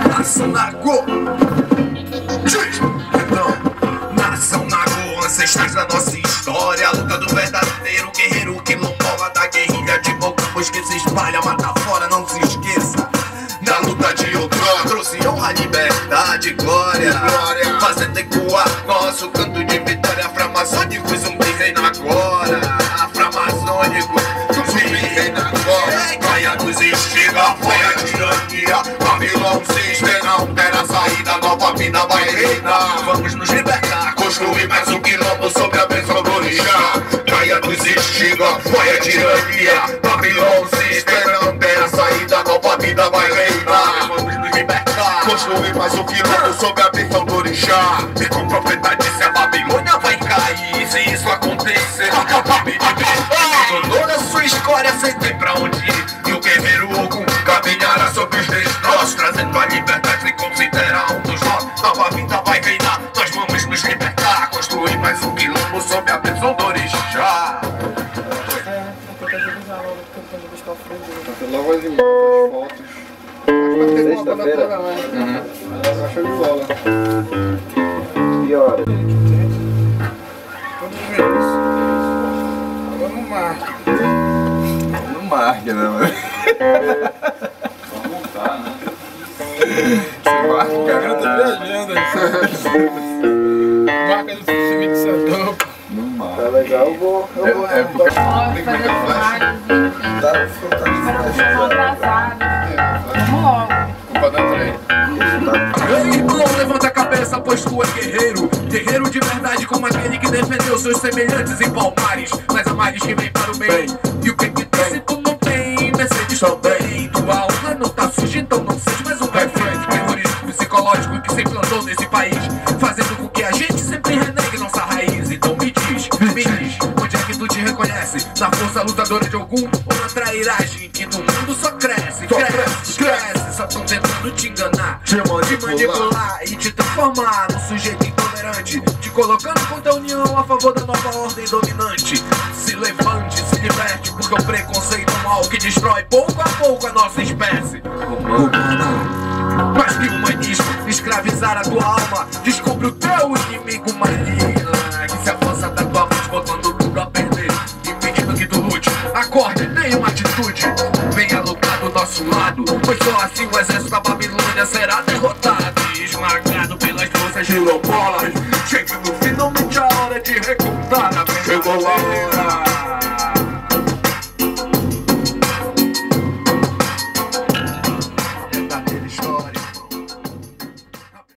Nação Nagô. Nação Nagô, ancestrais da nossa história. A luta do verdadeiro guerreiro quilombola, da guerrilha de Bocamos que se espalha, mata fora, não se esqueça. Da luta de outrora, trouxe honra, liberdade, glória, fazendo ecoar nosso canto de vitória. Afra-maçônico, zumbi reina agora. Afra-maçônico, zumbi reina agora. Caia dos instiga, foi a tirania. Babilão System não terá saída, nova vida vai reinar. Vamos nos libertar, construir mais um quilombo sob a bênção do orixá. Caia dos instiga, foi a tirania. Babilão System não terá saída, nova vida vai reinar. Vamos nos libertar, construir mais um quilombo sob a bênção do orixá. E com propriedade se a Babilônia vai cair. Se isso acontecer, toda a sua escória sem ter pra onde ir. E o guerreiro Ogum caminhará sobre os destroços, trazendo a liberdade e considera um dos nossos. Nova vida vai reinar, nós vamos nos libertar. Construir mais um quilombo sob a bênção do orixá. Logo as imagens, as fotos. Sexta-feira? Show de bola. Que hora? Quando vê isso? Agora não marca. Não marca, né, mano? Vamos montar, né? Você marca, o cara tá viajando aí. Marca do cimento de Santão. Não marca. Tá legal, eu vou. É porque Tem que fazer flash. tá atrasado. Vamos logo. Culpa da trem. Ei, irmão, levanta a cabeça, pois tu é guerreiro. Guerreiro de verdade, como aquele que defendeu seus semelhantes em Palmares. Mas amares que vem para o bem. E o que tem se tu não tem? Mercedes também. Tua alma não tá suja, então não seja mais um refém. Terrorismo psicológico que se implantou nesse país, fazendo com que a gente sempre renegue nossa raiz. Então me diz, onde é que tu te reconhece? Na força lutadora de algum ou na trairagem que no mundo só cresce, cresce. Só tão tentando te enganar, te manipular e te transformar num sujeito intolerante, te colocando contra a união a favor da nova ordem dominante. Se levante, se liberte, porque o preconceito é um mal que destrói pouco a pouco a nossa espécie. Mas que humanismo, escravizar a tua alma, descobre o teu inimigo maligno, que se avança da tua mente botando tudo a perder, impedindo que tu lute. Acorde, tenha uma atitude, venha lutar do nosso lado, pois só assim o exército da Babilônia será derrotado e esmagado pelas forças quilombolas. Chega no finalmente a hora de recontar a verdade. Chegou a hora.